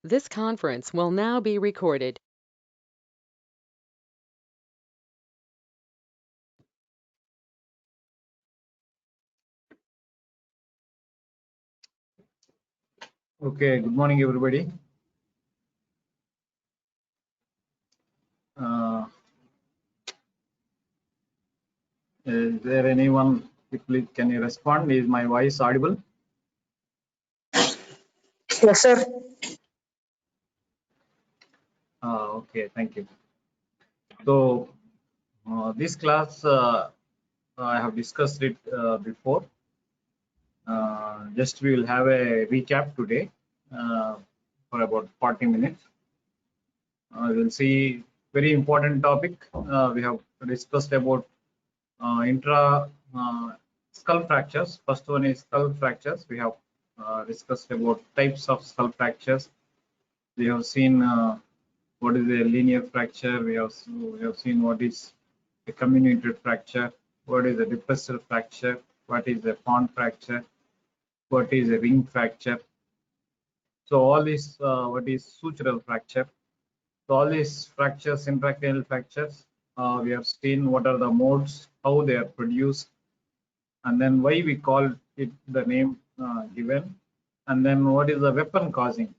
This conference will now be recorded. Okay, good morning, everybody. Uh, is there anyone? Please, can you respond? Is my voice audible? Yes, sir. Okay, thank you. So, this class, I have discussed it before. Just we will have a recap today for about 40 minutes. We'll see very important topic. We have discussed about intra skull fractures. First one is skull fractures. We have discussed about types of skull fractures. We have seen what is a linear fracture. We have seen what is a comminuted fracture. What is a depressor fracture? What is a pond fracture? What is a ring fracture? So all these what is sutural fracture? So all these fractures, intracranial fractures, we have seen what are the modes, how they are produced, and then why we call it the name given, and then what is the weapon causing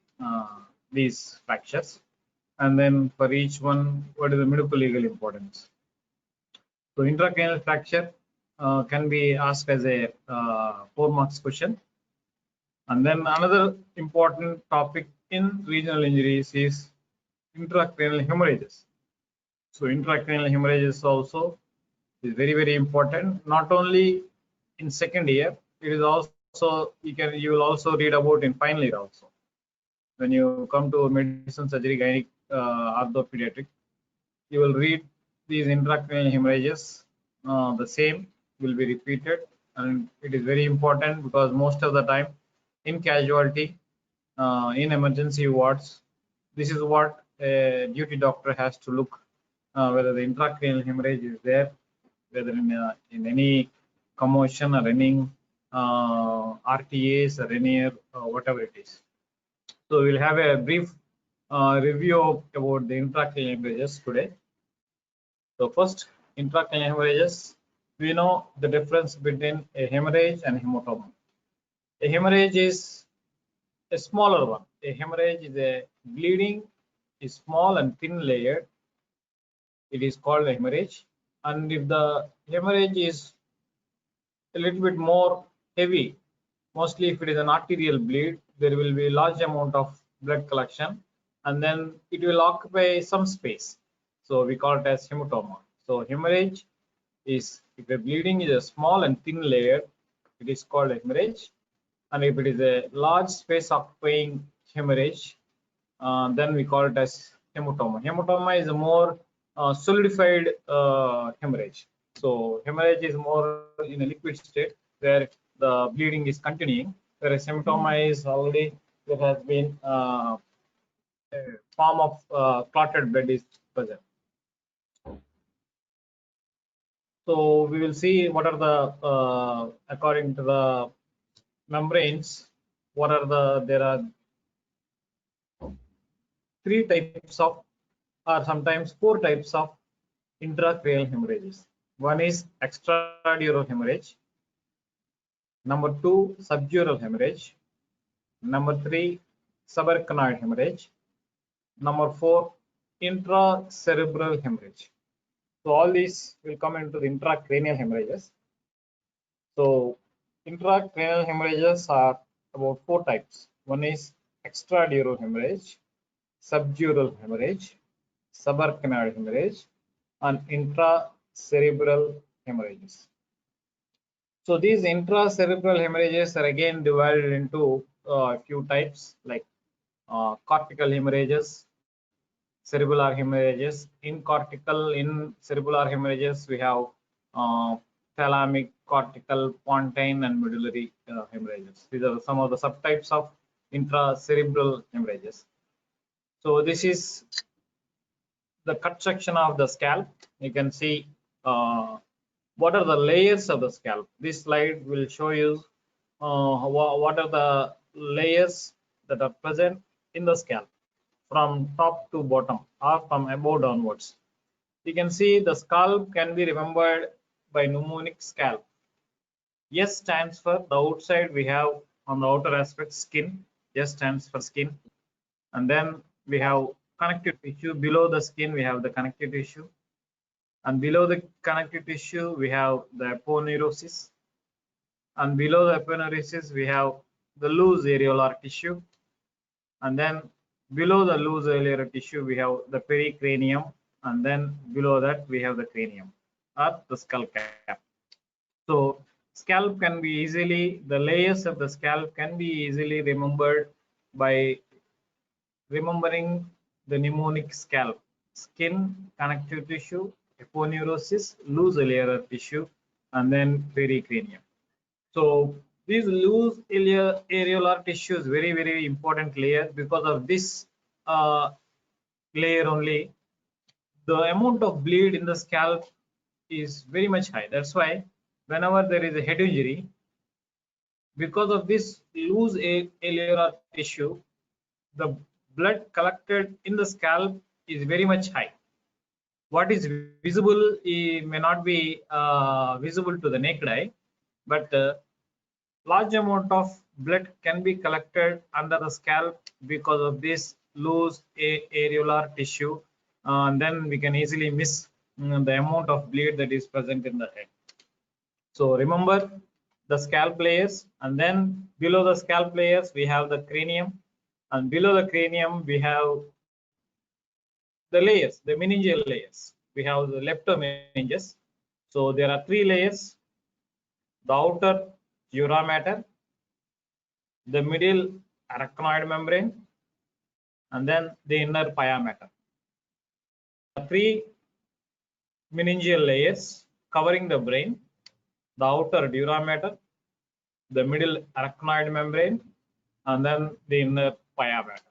these fractures, and then for each one, what is the medical legal importance. So intracranial fracture can be asked as a 4 marks question. And then another important topic in regional injuries is intracranial hemorrhages. So intracranial hemorrhages also is very, very important, not only in second year, it is also you will also read about in final year also. When you come to medicine, surgery, gynec, orthopediatric, you will read these intracranial hemorrhages. The same will be repeated, and it is very important because most of the time in casualty, in emergency wards, this is what a duty doctor has to look whether the intracranial hemorrhage is there, whether in any commotion or any RTAs or any whatever it is. So we'll have a brief review about the intracranial hemorrhages today. So first, intracranial hemorrhages. We know the difference between a hemorrhage and hematoma. A hemorrhage is a smaller one. A hemorrhage is a bleeding is small and thin layered. It is called a hemorrhage. And if the hemorrhage is a little bit more heavy, mostly if it is an arterial bleed, there will be a large amount of blood collection, and then it will occupy some space. So we call it as hematoma. So hemorrhage is if the bleeding is a small and thin layer, it is called a hemorrhage. And if it is a large space occupying hemorrhage, then we call it as hematoma. Hematoma is a more solidified hemorrhage. So hemorrhage is more in a liquid state where the bleeding is continuing, whereas hematoma is already there has been a form of clotted blood is present. So we will see what are the according to the membranes, what are there are 3 types of or sometimes 4 types of intracranial hemorrhages. One is extradural hemorrhage. Number 2, subdural hemorrhage. Number 3, subarachnoid hemorrhage. Number 4, intracerebral hemorrhage. So all these will come into the intracranial hemorrhages. So intracranial hemorrhages are about 4 types. One is extradural hemorrhage, subdural hemorrhage, subarachnoid hemorrhage, and intracerebral hemorrhages. So these intracerebral hemorrhages are again divided into a few types like cortical hemorrhages, cerebellar hemorrhages. In cerebellar hemorrhages, we have thalamic, cortical, pontine, and medullary hemorrhages. These are some of the subtypes of intracerebral hemorrhages. So this is the cut section of the scalp. You can see what are the layers of the scalp. This slide will show you what are the layers that are present in the scalp. from top to bottom or from above downwards. You can see the scalp can be remembered by mnemonic scalp. S stands for the outside, we have on the outer aspect skin. S stands for skin. And then we have connective tissue. Below the skin, we have the connective tissue. And below the connective tissue, we have the aponeurosis. And below the aponeurosis, we have the loose areolar tissue. And then below the loose areolar tissue, we have the pericranium. And then below that, we have the cranium or the skull cap. So scalp can be easily, the layers of the scalp can be easily remembered by remembering the mnemonic scalp: skin, connective tissue, aponeurosis, loose areolar tissue, and then pericranium. So these loose areolar tissue is very, very important layer. Because of this layer only, the amount of bleed in the scalp is very much high. That's why whenever there is a head injury, because of this loose areolar tissue, the blood collected in the scalp is very much high. What is visible may not be visible to the naked eye, but large amount of blood can be collected under the scalp because of this loose areolar tissue. And then we can easily miss the amount of bleed that is present in the head. So remember the scalp layers, and then below the scalp layers we have the cranium, and below the cranium we have the layers, the meningeal layers. We have the leptomeninges. So there are three layers: the outer dura mater, the middle arachnoid membrane, and then the inner pia mater. Three meningeal layers covering the brain: the outer dura mater, the middle arachnoid membrane, and then the inner pia mater.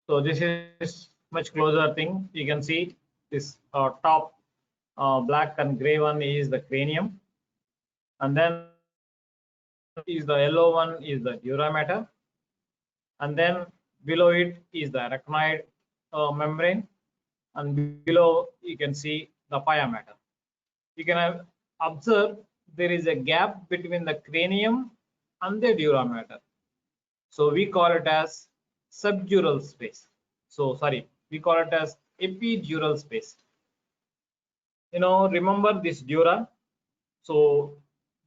So this is much closer thing. You can see this top black and gray one is the cranium, and then is the yellow one is the dura mater, and then below it is the arachnoid membrane, and below you can see the pia mater. You can observe there is a gap between the cranium and the dura mater. So we call it as subdural space. So sorry, we call it as epidural space. Remember this dura. So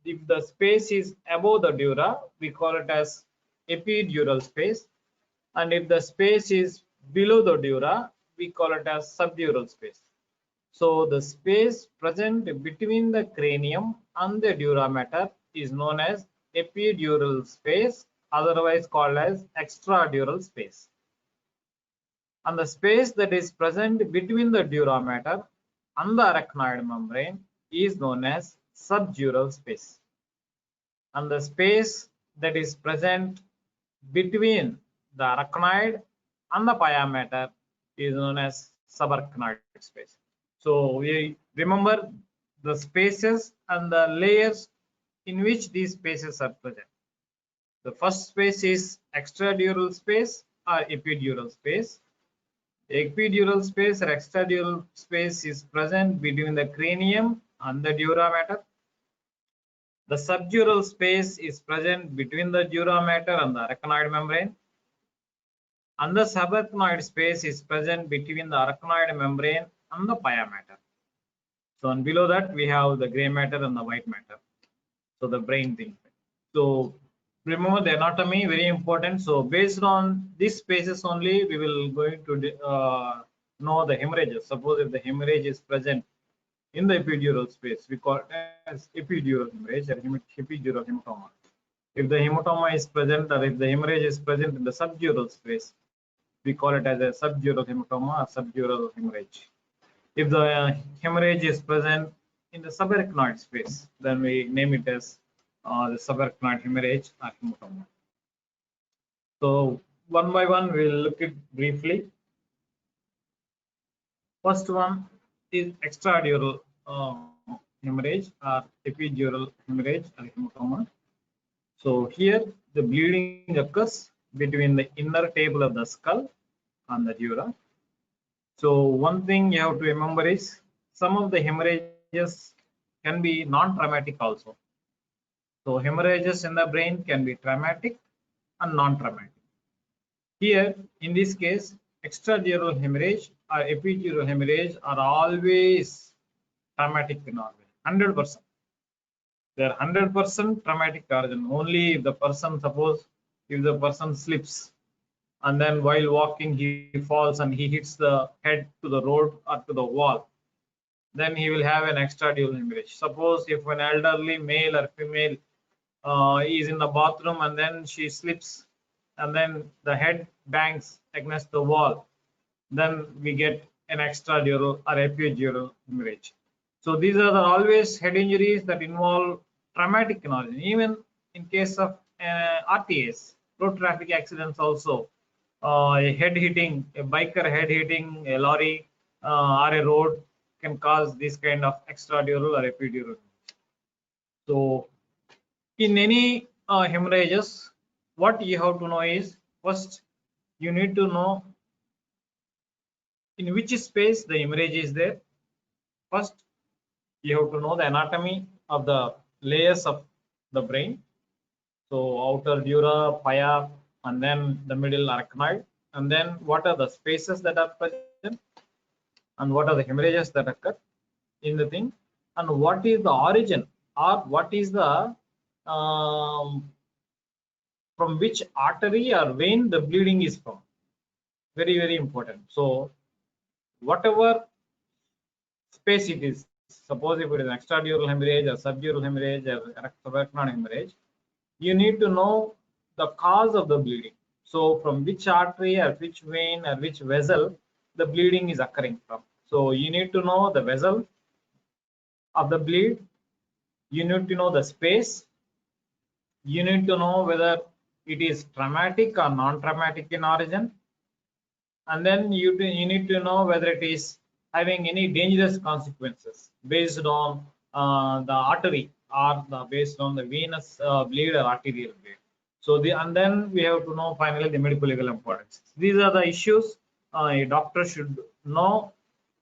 if the space is above the dura, we call it as epidural space. And if the space is below the dura, we call it as subdural space. So the space present between the cranium and the dura mater is known as epidural space, otherwise called as extradural space. And the space that is present between the dura mater and the arachnoid membrane is known as subdural space. And the space that is present between the arachnoid and the pia mater is known as subarachnoid space. So we remember the spaces and the layers in which these spaces are present. The first space is extradural space or epidural space. The epidural space or extradural space is present between the cranium and the dura mater. The subdural space is present between the dura mater and the arachnoid membrane. And the subarachnoid space is present between the arachnoid membrane and the pia mater. So and below that we have the gray matter and the white matter. So the brain thing. So remember the anatomy, very important. So based on these spaces only, we will going to know the hemorrhages. Suppose if the hemorrhage is present in the epidural space, we call it as epidural hemorrhage or epidural hematoma. If the hematoma is present, or if the hemorrhage is present in the subdural space, we call it as a subdural hematoma or subdural hemorrhage. If the hemorrhage is present in the subarachnoid space, then we name it as the subarachnoid hemorrhage or hematoma. So one by one we will look at briefly. First one is extradural hemorrhage or epidural hemorrhage or hematoma. So here the bleeding occurs between the inner table of the skull and the dura. So one thing you have to remember is some of the hemorrhages can be non-traumatic also. So hemorrhages in the brain can be traumatic and non-traumatic. Here, in this case, extradural hemorrhage or epidural hemorrhage are always traumatic in origin, 100%. They are 100% traumatic origin. Only if the person, suppose, if the person slips and then while walking he falls and he hits the head to the road or to the wall, then he will have an extradural hemorrhage. Suppose if an elderly male or female is in the bathroom and then she slips and then the head bangs against the wall, then we get an extradural or epidural hemorrhage. So these are always head injuries that involve traumatic in origin. Even in case of RTAs, road traffic accidents also, a head hitting, a biker head hitting a lorry or a road can cause this kind of extradural or epidural. So in any hemorrhages, what you have to know is, first you need to know in which space the hemorrhage is there. First, you have to know the anatomy of the layers of the brain. So outer dura, pia, and then the middle arachnoid, and then what are the spaces that are present, and what are the hemorrhages that occur in the thing, and what is the origin or what is the from which artery or vein the bleeding is from. Very, very important. So whatever space it is, suppose if it is an extradural hemorrhage or subdural hemorrhage or subarachnoid hemorrhage, you need to know the cause of the bleeding. So from which artery or which vein or which vessel the bleeding is occurring from. So you need to know the vessel of the bleed, you need to know the space, you need to know whether it is traumatic or non-traumatic in origin, and then you need to know whether it is having any dangerous consequences based on the artery or based on the venous bleed or arterial bleed. So and then we have to know finally the medical legal importance. These are the issues a doctor should know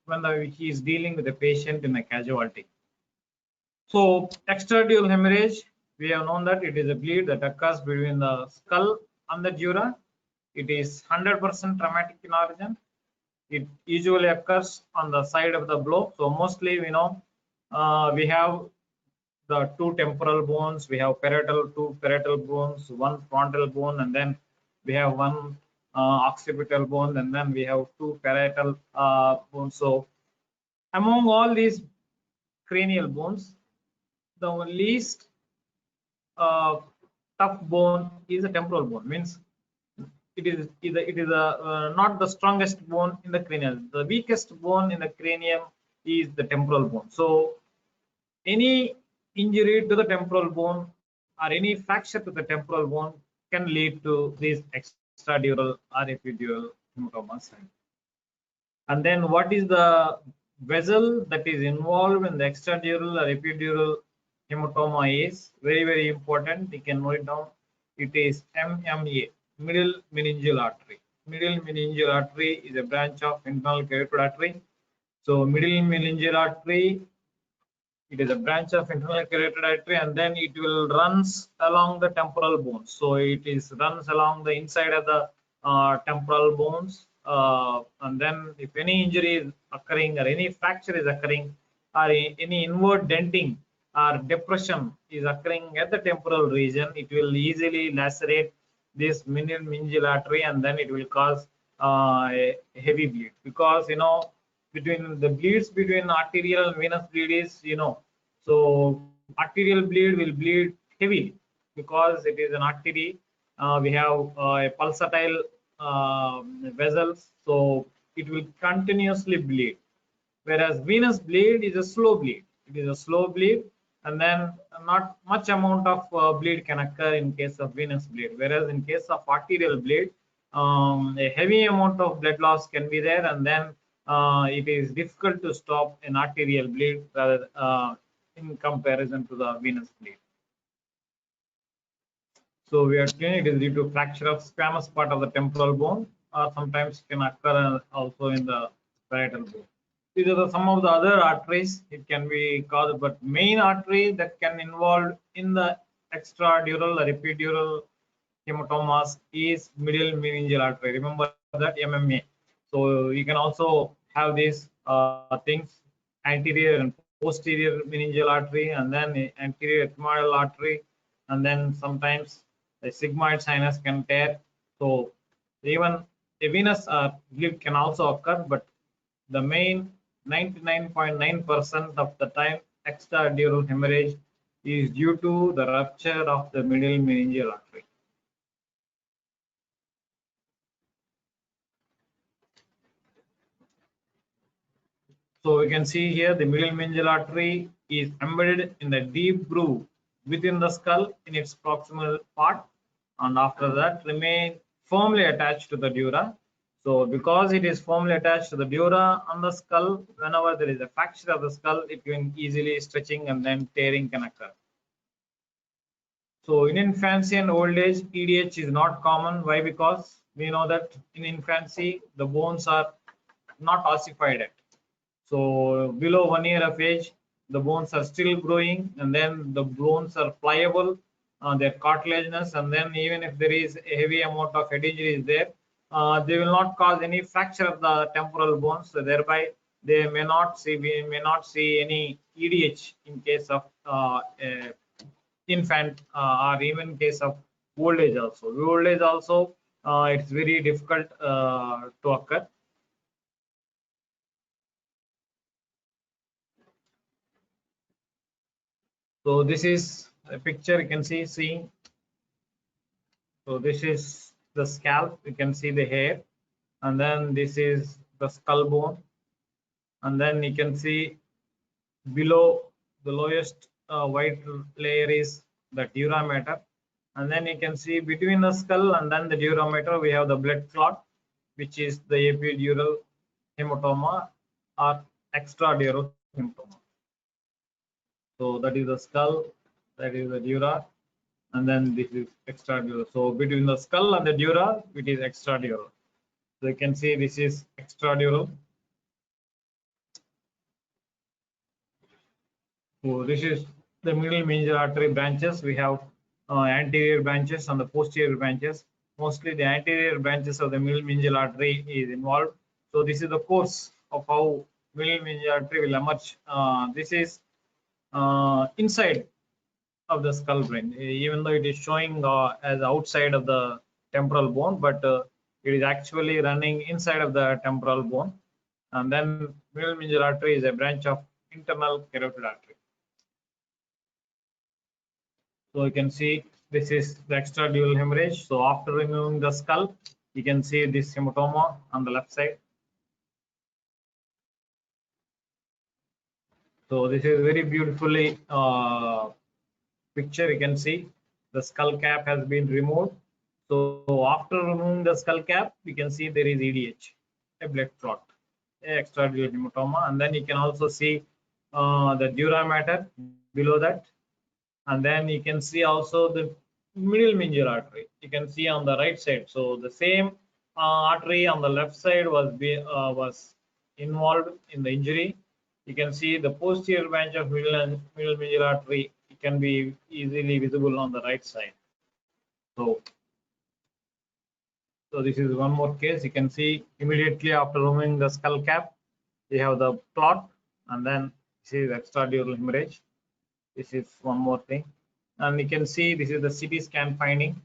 when he is dealing with a patient in a casualty. So extradural hemorrhage, we have known that it is a bleed that occurs between the skull and the dura. It is 100% traumatic in origin. It usually occurs on the side of the blow. So mostly we know we have the two temporal bones, we have two parietal bones, one frontal bone, and then we have one occipital bone, and then we have two parietal bones. So among all these cranial bones, the least tough bone is a temporal bone. Means it is not the strongest bone in the cranium. The weakest bone in the cranium is the temporal bone. So any injury to the temporal bone or any fracture to the temporal bone can lead to these extradural or epidural hematomas. And then what is the vessel that is involved in the extradural or epidural hematoma is very, very important. You can note it down. It is MMA, middle meningeal artery. Middle meningeal artery is a branch of internal carotid artery. So middle meningeal artery, it is a branch of internal carotid artery, and then it will runs along the temporal bones. So it is runs along the inside of the temporal bones, and then if any injury is occurring or any fracture is occurring or any inward denting or depression is occurring at the temporal region, it will easily lacerate this middle meningeal artery, and then it will cause a heavy bleed. Because between the bleeds between arterial and venous bleed is so arterial bleed will bleed heavily because it is an artery. We have a pulsatile vessels, so it will continuously bleed, whereas venous bleed is a slow bleed. It is a slow bleed, and then not much amount of bleed can occur in case of venous bleed, whereas in case of arterial bleed, a heavy amount of blood loss can be there, and then it is difficult to stop an arterial bleed in comparison to the venous bleed. So we are saying it is due to fracture of squamous part of the temporal bone, or sometimes can occur also in the parietal bone. These are some of the other arteries it can be caused, but main artery that can involve in the extradural or epidural hematomas is middle meningeal artery. Remember that MMA. So you can also have these things, anterior and posterior meningeal artery, and then anterior ethmoidal artery, and then sometimes the sigmoid sinus can tear. So even a venous bleed can also occur, but the main 99.9% of the time extradural hemorrhage is due to the rupture of the middle meningeal artery. So we can see here the middle meningeal artery is embedded in the deep groove within the skull in its proximal part, and after that remain firmly attached to the dura. So because it is firmly attached to the dura on the skull, whenever there is a fracture of the skull, it can easily stretching and then tearing can occur. So in infancy and old age, EDH is not common. Why? Because we know that in infancy, the bones are not ossified yet. So below 1 year of age, the bones are still growing, and then the bones are pliable, they're cartilaginous, and then even if there is a heavy amount of head injury is there, they will not cause any fracture of the temporal bones. So thereby, we may not see any EDH in case of infant or even case of old age also. Old age also, it's very difficult to occur. So this is a picture you can see seeing. So this is the scalp. You can see the hair, and then this is the skull bone, and then you can see below the lowest white layer is the dura mater, and then you can see between the skull and then the dura mater we have the blood clot, which is the epidural hematoma or extradural hematoma. So that is the skull, that is the dura, and then this is extradural. So between the skull and the dura, it is extradural. So you can see this is extradural. So this is the middle meningeal artery branches. We have anterior branches and the posterior branches. Mostly the anterior branches of the middle meningeal artery is involved. So this is the course of how middle meningeal artery will emerge. This is inside of the skull brain, even though it is showing as outside of the temporal bone, but it is actually running inside of the temporal bone. And then middle meningeal artery is a branch of internal carotid artery. So you can see this is the extradural hemorrhage. So after removing the skull, you can see this hematoma on the left side. So this is very beautifully picture. You can see the skull cap has been removed. So after removing the skull cap, you can see there is EDH, a blood clot, extradural hematoma, and then you can also see the dura mater below that, and then you can see also the middle meningeal artery. You can see on the right side. So the same artery on the left side was involved in the injury. You can see the posterior branch of middle meningeal artery. It can be easily visible on the right side. So this is one more case. You can see immediately after removing the skull cap, you have the clot, and then this is extradural hemorrhage. This is one more thing, and you can see this is the CT scan finding.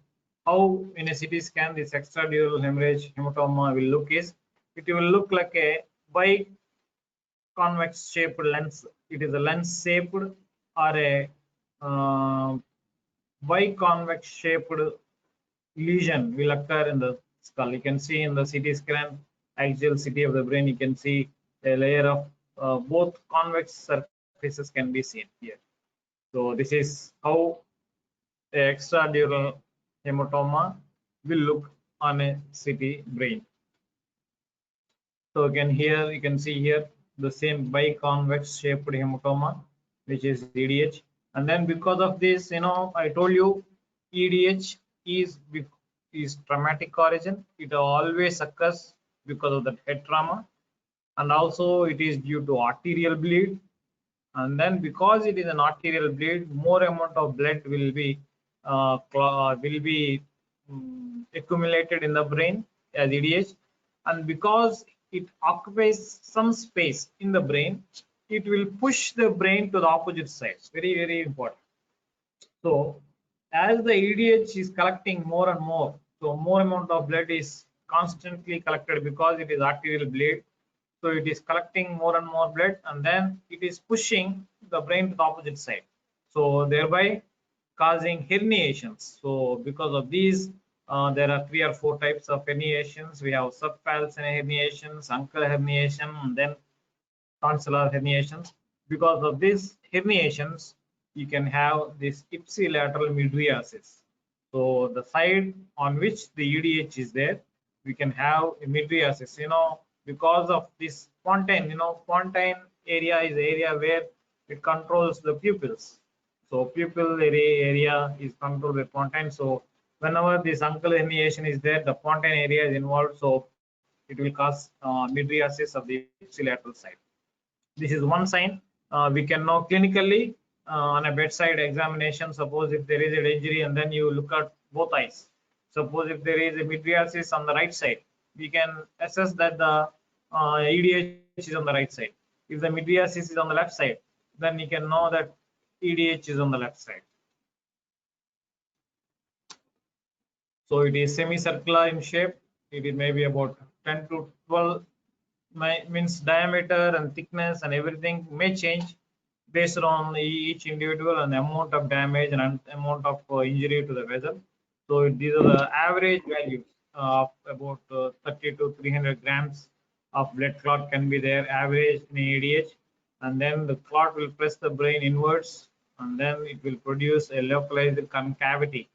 How in a CT scan this extradural hemorrhage hematoma will look is, it will look like a biconvex shaped lens. It is a lens shaped or a biconvex shaped lesion will occur in the skull. You can see in the CT scan axial CT of the brain, you can see a layer of both convex surfaces can be seen here. So this is how a extradural hematoma will look on a CT brain. So again here you can see here the same biconvex shaped hematoma, which is EDH. And then because of this, I told you EDH is traumatic origin. It always occurs because of the head trauma, and also it is due to arterial bleed. And then because it is an arterial bleed, more amount of blood will be accumulated in the brain as EDH, and because it occupies some space in the brain, it will push the brain to the opposite side. Very important. So as the EDH is collecting more and more, so more amount of blood is constantly collected because it is arterial bleed. So it is collecting more and more blood, and then it is pushing the brain to the opposite side. So thereby causing herniations. So because of these, there are 3 or 4 types of herniations. We have subpallic herniations, uncal herniation, and then tonsillar herniations. Because of these herniations, you can have this ipsilateral mydriasis. So the side on which the EDH is there, we can have mydriasis. Because of this pontine, pontine area is the area where it controls the pupils. So pupil area is controlled by pontine. So whenever this uncal herniation is there, the pontine area is involved. So it will cause mydriasis of the ipsilateral side. This is one sign we can know clinically on a bedside examination. Suppose if there is an injury and then you look at both eyes. Suppose if there is a mydriasis on the right side, we can assess that the EDH is on the right side. If the mydriasis is on the left side, then you can know that EDH is on the left side. So it is semicircular in shape. It is maybe about 10 to 12 means diameter and thickness and everything may change based on each individual and the amount of damage and amount of injury to the vessel. So these are the average values of about 30 to 300 grams of blood clot can be there average in EDH, and then the clot will press the brain inwards, and then it will produce a localized concavity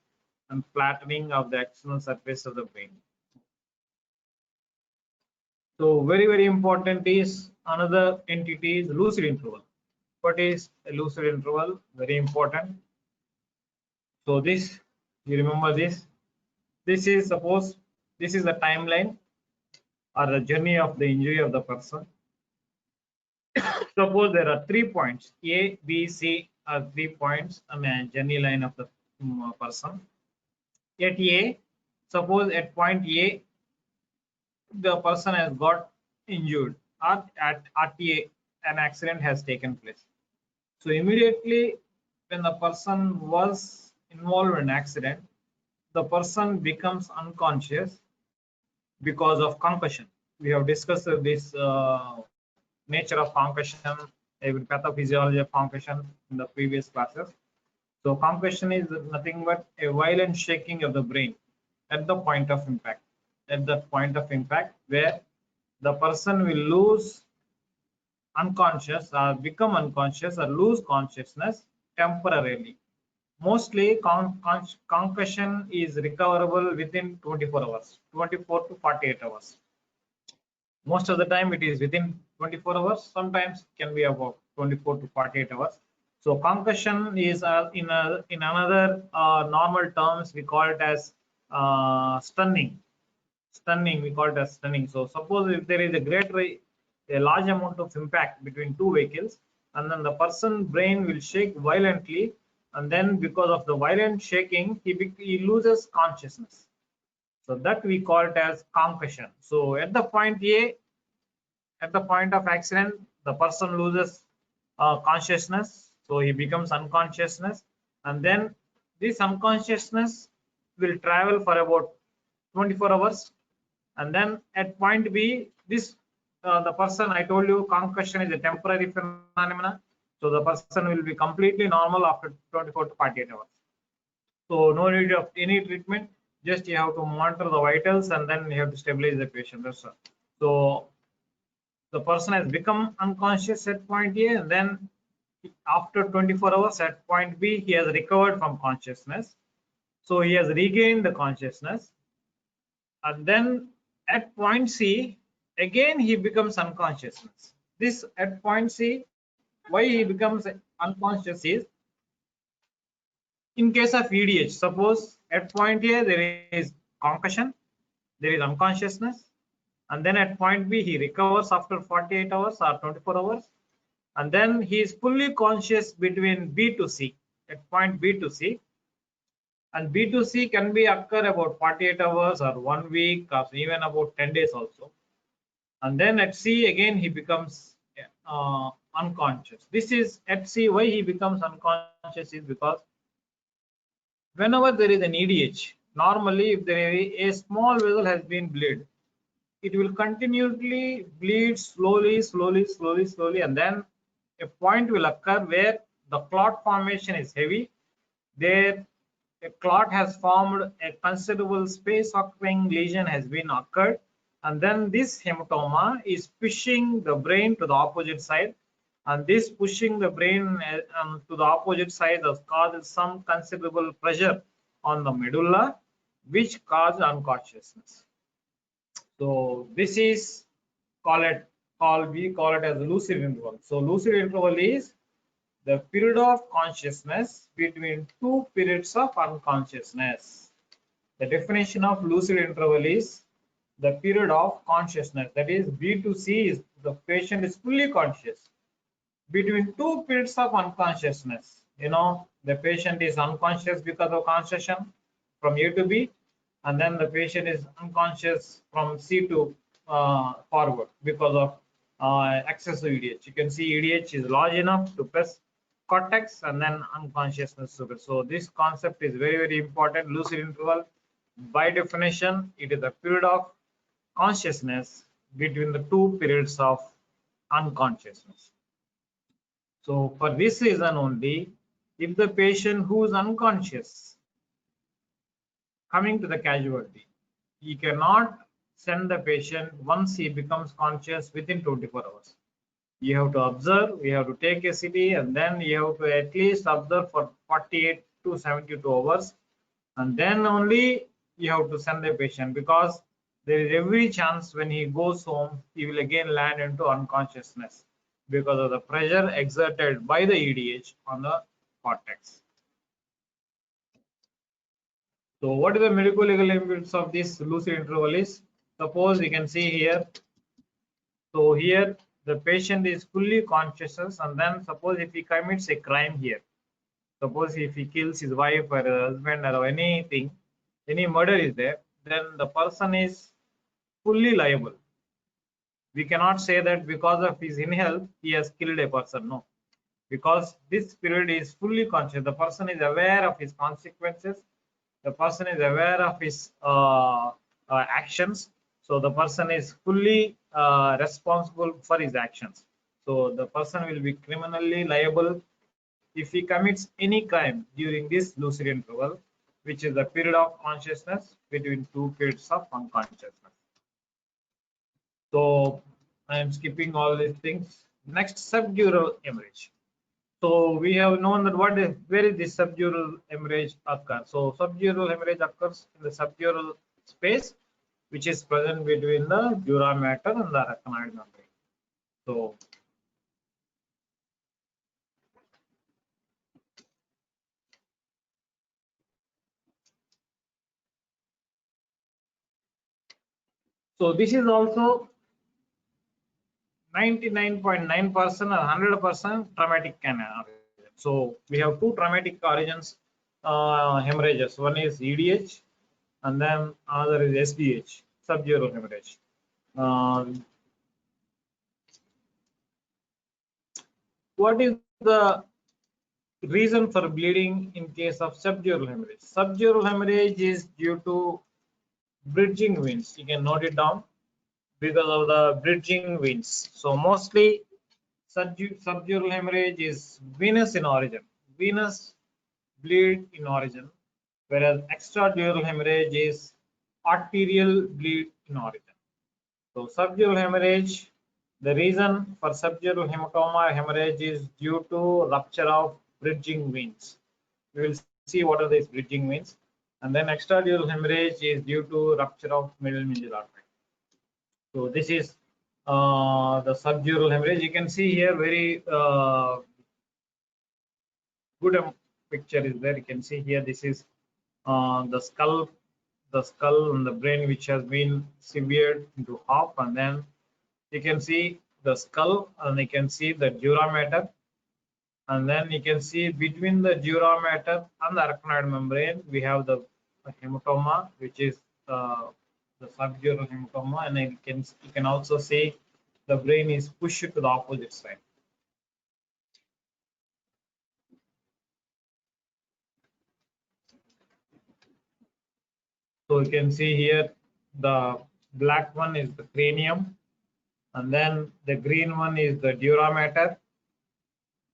and flattening of the external surface of the brain. So very important is another entity is lucid interval. What is a lucid interval? Very important. So this, you remember this. This is, suppose this is the timeline or the journey of the injury of the person. Suppose there are 3 points, A, B, C are 3 points on a journey line of the person. At A, suppose at point A, the person has got injured, or at RTA, an accident has taken place. So immediately when the person was involved in an accident, the person becomes unconscious because of concussion. We have discussed this nature of concussion, pathophysiology of concussion in the previous classes. So concussion is nothing but a violent shaking of the brain at the point of impact. At the point of impact where the person will lose unconscious or become unconscious or lose consciousness temporarily. Mostly concussion is recoverable within 24 hours, 24 to 48 hours. Most of the time it is within 24 hours, sometimes it can be about 24 to 48 hours. So concussion is in another normal terms we call it as stunning. We call it as stunning. So suppose if there is a large amount of impact between 2 vehicles, and then the person brain will shake violently, and then because of the violent shaking he loses consciousness. So that we call it as concussion. So at the point A, at the point of accident, the person loses consciousness, so he becomes unconsciousness, and then this unconsciousness will travel for about 24 hours, and then at point B, this the person, I told you concussion is a temporary phenomenon, so the person will be completely normal after 24 to 48 hours. So no need of any treatment, just you have to monitor the vitals and then you have to stabilize the patient. That's all. So the person has become unconscious at point A, and then after 24 hours at point B, he has recovered from consciousness. So he has regained the consciousness, and then at point C, again he becomes unconsciousness. This at point C, why he becomes unconscious is in case of EDH. Suppose at point A there is concussion, there is unconsciousness, and then at point B he recovers after 48 hours or 24 hours, and then he is fully conscious between B to C, at point B to C, and B to C can be occur about 48 hours or 1 week or even about 10 days also, and then at C again he becomes unconscious. This is at C. Why he becomes unconscious is because whenever there is an EDH, normally if there is a small vessel has been bleed, it will continually bleed slowly, and then a point will occur where the clot formation is heavy. There a clot has formed, a considerable space occupying lesion has been occurred, and then this hematoma is pushing the brain to the opposite side, and this pushing the brain to the opposite side has caused some considerable pressure on the medulla, which causes unconsciousness. So this is we call it as lucid interval. So lucid interval is the period of consciousness between two periods of unconsciousness. The definition of lucid interval is the period of consciousness, that is B to C is the patient is fully conscious between two periods of unconsciousness. The patient is unconscious because of concussion from A to B, and then the patient is unconscious from C to forward because of excessive EDH. You can see EDH is large enough to press cortex and then unconsciousness. So this concept is very important. Lucid interval, by definition, it is a period of consciousness between the two periods of unconsciousness. So for this reason only, if the patient who is unconscious coming to the casualty, he cannot send the patient once he becomes conscious within 24 hours. You have to observe, you have to take a CT, and then you have to at least observe for 48 to 72 hours, and then only you have to send the patient, because there is every chance when he goes home he will again land into unconsciousness because of the pressure exerted by the EDH on the cortex. So what is the medical legal limits of this lucid interval is? Suppose you can see here. So here the patient is fully conscious, and then suppose if he commits a crime here, suppose if he kills his wife or husband or anything, any murder is there, then the person is fully liable. We cannot say that because of his in-health he has killed a person. No, because this period is fully conscious. The person is aware of his consequences. The person is aware of his actions. So the person is fully responsible for his actions. So the person will be criminally liable if he commits any crime during this lucid interval, which is the period of consciousness between two periods of unconsciousness. So I am skipping all these things. Next, subdural hemorrhage. So we have known that where is this subdural hemorrhage occur. So subdural hemorrhage occurs in the subdural space, which is present between the dura mater and the arachnoid membrane. So this is also 99.9% or 100% traumatic origin. So we have two traumatic origins, hemorrhages. One is EDH, and then another is SDH, subdural hemorrhage. What is the reason for bleeding in case of subdural hemorrhage? Subdural hemorrhage is due to bridging veins. You can note it down, because of the bridging veins. So mostly subdural hemorrhage is venous in origin, venous bleed in origin, whereas extradural hemorrhage is arterial bleed in origin. So subdural hemorrhage, the reason for subdural hematoma hemorrhage is due to rupture of bridging veins. We will see what are these bridging veins. And then extradural hemorrhage is due to rupture of middle meningeal artery. So this is the subdural hemorrhage. You can see here very good picture is there. You can see here this is the skull and the brain which has been severed into half, and then you can see the skull and you can see the dura mater, and then you can see between the dura mater and the arachnoid membrane we have the hematoma, which is the subdural hematoma, and you can also see the brain is pushed to the opposite side. So you can see here the black one is the cranium, and then the green one is the dura mater,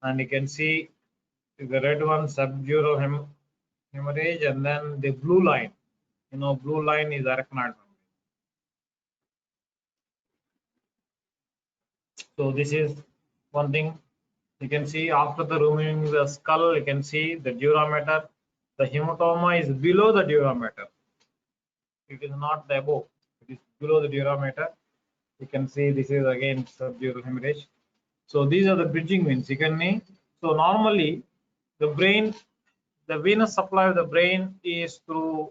and you can see the red one subdural hemorrhage, and then the blue line, blue line is arachnoid membrane. So this is one thing. You can see after the removing the skull, you can see the dura mater. The hematoma is below the dura mater. It is not the above. It is below the dura mater. You can see this is again subdural hemorrhage. So these are the bridging veins. You can see. So normally the brain, the venous supply of the brain is through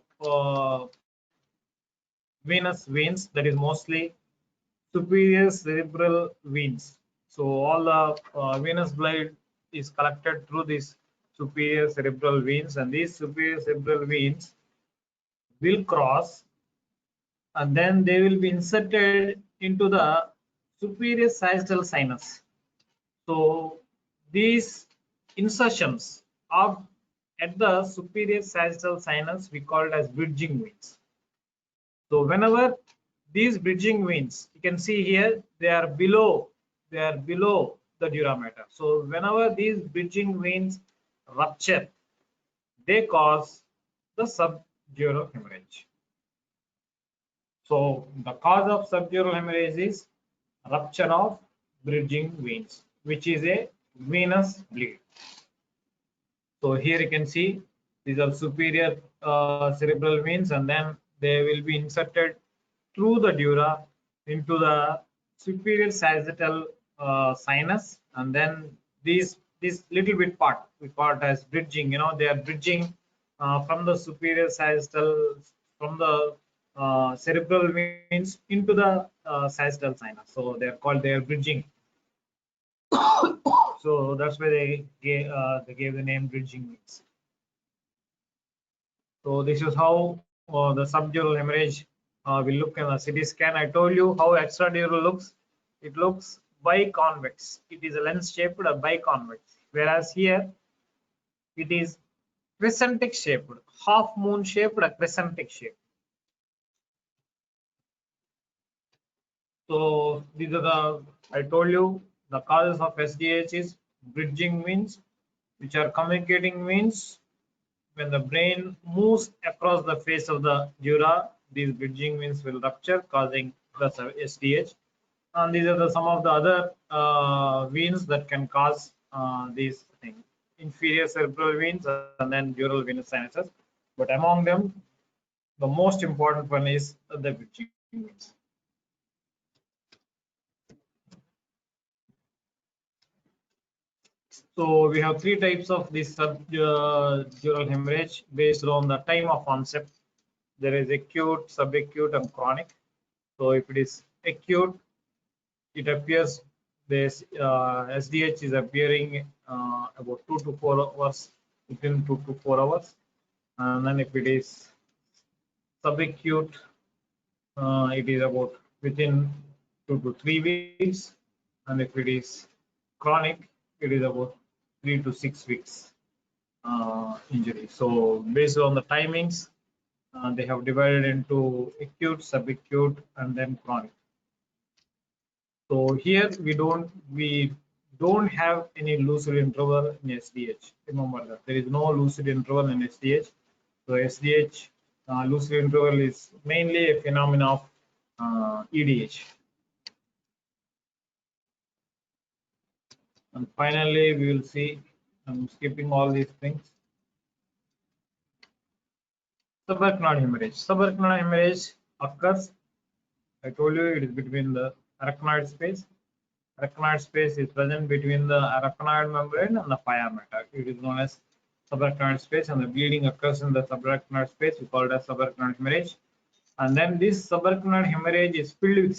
venous veins, that is mostly superior cerebral veins. So all the venous blood is collected through these superior cerebral veins, and these superior cerebral veins will cross, and then they will be inserted into the superior sagittal sinus. So these insertions of at the superior sagittal sinus we call it as bridging veins. So whenever these bridging veins, you can see here they are below the dura mater. So whenever these bridging veins rupture, they cause the subdural hemorrhage. So the cause of subdural hemorrhage is rupture of bridging veins, which is a venous bleed. So here you can see these are superior cerebral veins, and then they will be inserted through the dura into the superior sagittal sinus, and then this little bit part we call it as bridging. They are bridging from the superior sagittal, from the cerebral veins into the sagittal sinus. So they are bridging. So that's why they gave the name bridging veins. So this is how the subdural hemorrhage will look in a CT scan. I told you how extradural looks. It looks biconvex. It is a lens shaped biconvex, whereas here it is crescentic shaped, half moon shaped, crescentic shape. So these are I told you the causes of SDH is bridging veins, which are communicating veins. When the brain moves across the face of the dura, these bridging veins will rupture, causing the SDH. And these are some of the other veins that can cause these things: inferior cerebral veins and then dural venous sinuses. But among them, the most important one is the bridging veins. So we have three types of this subdural hemorrhage based on the time of onset. There is acute, subacute, and chronic. So if it is acute, it appears this SDH is appearing about 2 to 4 hours, within 2 to 4 hours. And then if it is subacute, it is about within 2 to 3 weeks. And if it is chronic, it is about 3 to 6 weeks injury. So based on the timings, they have divided into acute, subacute, and then chronic. So here we don't have any lucid interval in SDH. Remember that there is no lucid interval in SDH. So SDH lucid interval is mainly a phenomenon of EDH. And finally, we will see. I'm skipping all these things. Subarachnoid hemorrhage. Subarachnoid hemorrhage occurs, I told you, it is between the arachnoid space. Arachnoid space is present between the arachnoid membrane and the pia mater. It is known as subarachnoid space, and the bleeding occurs in the subarachnoid space. We call it as subarachnoid hemorrhage. And then this subarachnoid hemorrhage is filled with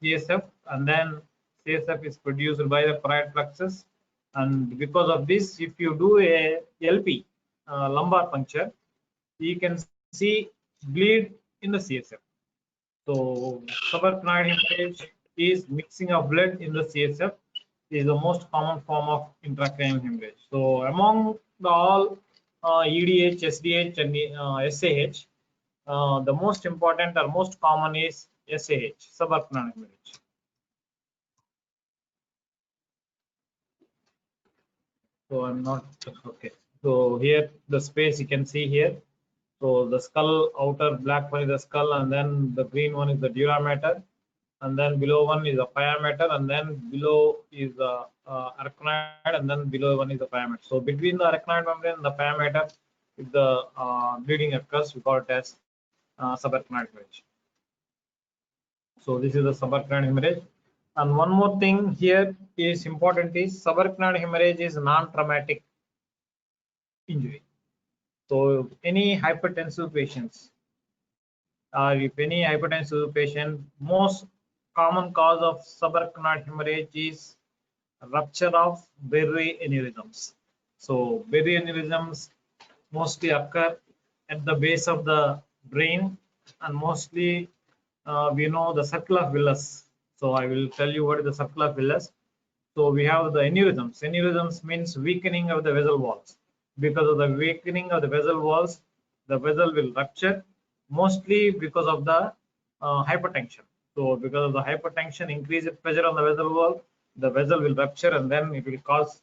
CSF, and then CSF is produced by the parietal plexus. And because of this, if you do a LP, lumbar puncture, you can see bleed in the CSF. So subarachnoid hemorrhage is mixing of blood in the CSF is the most common form of intracranial hemorrhage. So among the all EDH, SDH, and SAH, the most important or most common is SAH, subarachnoid hemorrhage. So I'm not okay. So here the space you can see here. So the skull, outer black one is the skull, and then the green one is the dura mater, and then below one is the pia mater, and then below is the arachnoid, and then below one is the pia mater. So between the arachnoid membrane and the pia mater, if the bleeding occurs, we call it as subarachnoid hemorrhage. So this is the subarachnoid hemorrhage. And one more thing here is important is subarachnoid hemorrhage is non-traumatic injury. So any hypertensive patients, if any hypertensive patient, most common cause of subarachnoid hemorrhage is rupture of Berry aneurysms. So Berry aneurysms mostly occur at the base of the brain, and mostly we know the circle of Willis. So I will tell you what is the circle of Willis. So we have the aneurysms. Aneurysms means weakening of the vessel walls. Because of the weakening of the vessel walls, the vessel will rupture, mostly because of the hypertension. So because of the hypertension, increased pressure on the vessel wall, the vessel will rupture, and then it will cause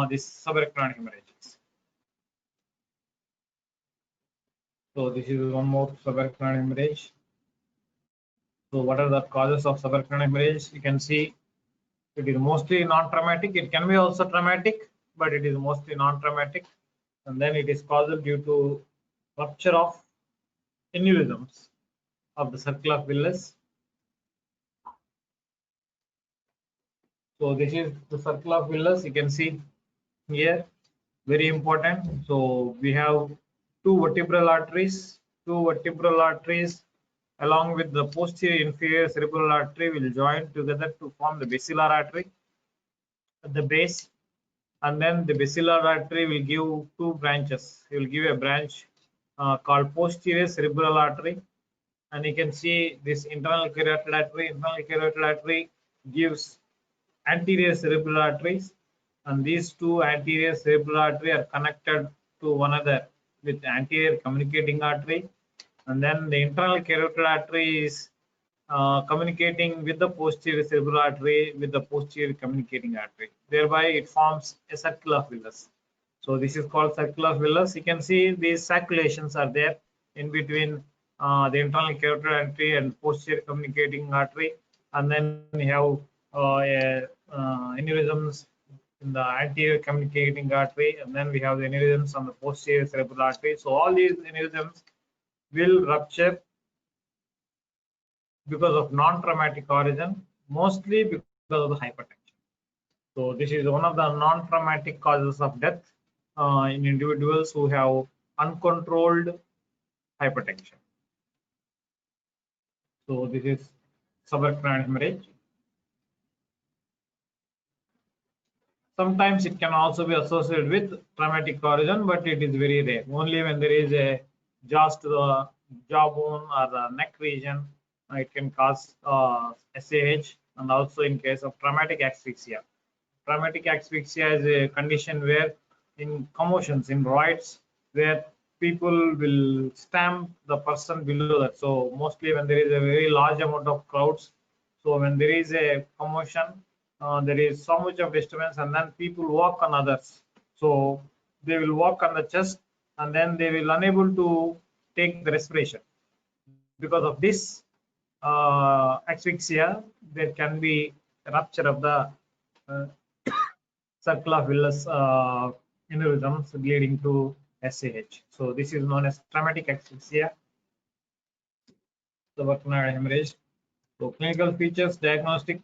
this subarachnoid hemorrhages. So this is one more subarachnoid hemorrhage. So what are the causes of subarachnoid hemorrhage? You can see it is mostly non-traumatic. It can be also traumatic, but it is mostly non-traumatic. And then it is caused due to rupture of aneurysms of the circle of Willis. So this is the circle of Willis. You can see here, very important. So we have two vertebral arteries. Two vertebral arteries along with the posterior inferior cerebral artery will join together to form the basilar artery at the base. And then the basilar artery will give two branches. It will give a branch called posterior cerebral artery, and you can see this internal carotid artery. Internal carotid artery gives anterior cerebral arteries, and these two anterior cerebral artery are connected to one another with anterior communicating artery, and then the internal carotid artery is communicating with the posterior cerebral artery with the posterior communicating artery. Thereby, it forms a circle of Willis. So this is called circle of Willis. You can see these circulations are there in between the internal carotid artery and posterior communicating artery, and then we have aneurysms in the anterior communicating artery, and then we have the aneurysms on the posterior cerebral artery. So all these aneurysms will rupture because of non-traumatic origin, mostly because of the hypertension. So this is one of the non-traumatic causes of death in individuals who have uncontrolled hypertension. So this is subarachnoid hemorrhage. Sometimes it can also be associated with traumatic origin, but it is very rare. Only when there is a jaws to the jawbone or the neck region, it can cause SAH, and also in case of traumatic asphyxia. Traumatic asphyxia is a condition where in commotions, in riots, where people will stamp the person below that. So mostly when there is a very large amount of crowds, so when there is a commotion, there is so much of disturbance, and then people walk on others. So they will walk on the chest, and then they will unable to take the respiration. Because of this asphyxia, there can be a rupture of the circle of Willis aneurysms leading to SAH. So this is known as traumatic asphyxia, subarachnoid hemorrhage. So clinical features, diagnostic,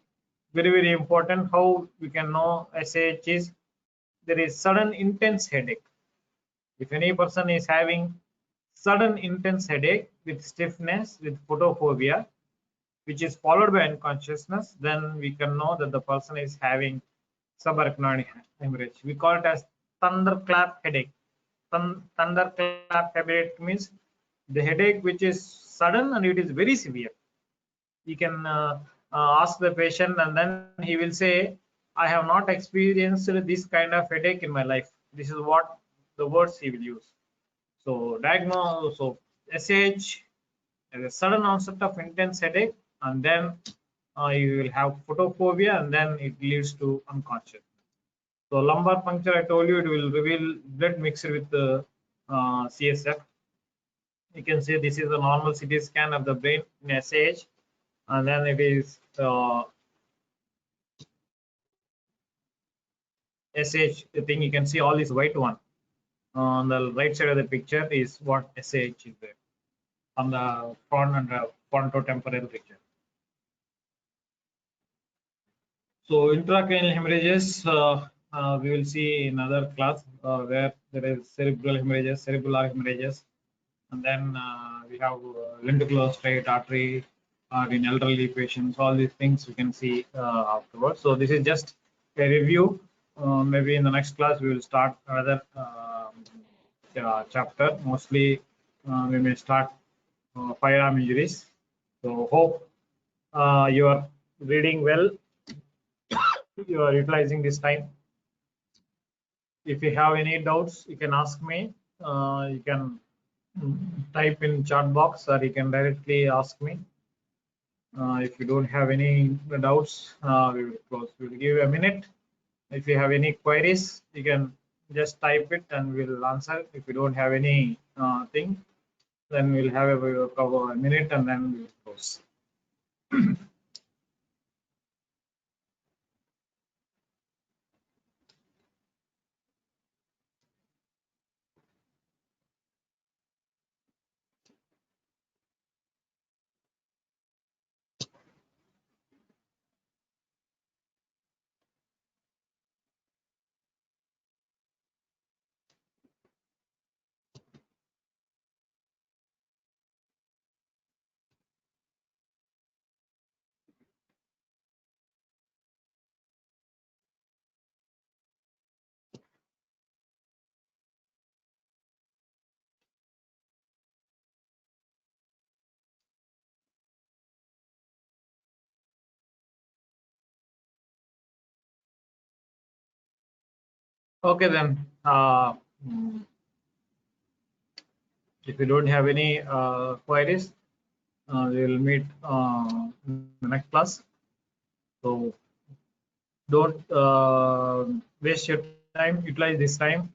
very important. How we can know SAH is there is sudden intense headache. If any person is having sudden intense headache with stiffness, with photophobia, which is followed by unconsciousness, then we can know that the person is having subarachnoid hemorrhage. We call it as thunderclap headache. Thunderclap headache means the headache which is sudden and it is very severe. You can ask the patient and then he will say, I have not experienced this kind of headache in my life. This is what the words he will use. So diagnose, so SH as a sudden onset of intense headache, and then you will have photophobia, and then it leads to unconscious. So lumbar puncture, I told you, it will reveal blood mixed with the CSF. You can see this is a normal CT scan of the brain in SAH, and then it is SH. The thing you can see all this white one on the right side of the picture is what SAH is there on the front and frontotemporal picture. So intracranial hemorrhages, we will see in other class where there is cerebral hemorrhages, cerebellar hemorrhages, and then we have lenticular striate artery in elderly patients. All these things we can see afterwards. So this is just a review. Maybe in the next class we will start another chapter. Mostly we may start firearm injuries. So hope you are reading well. You are utilizing this time. If you have any doubts, you can ask me. You can type in chat box or you can directly ask me. If you don't have any doubts, we will close. We will give you a minute. If you have any queries, you can just type it and we'll answer. If you don't have any thing, then we'll have a minute and then we'll close. Okay, then. If you don't have any queries, we will meet in the next class. So don't waste your time. Utilize this time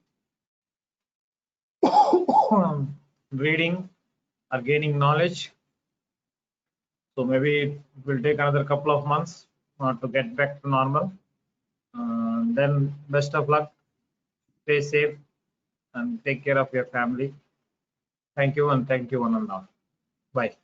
reading or gaining knowledge. So maybe it will take another couple of months to get back to normal. Then best of luck. Stay safe and take care of your family. Thank you and thank you one and all. Bye.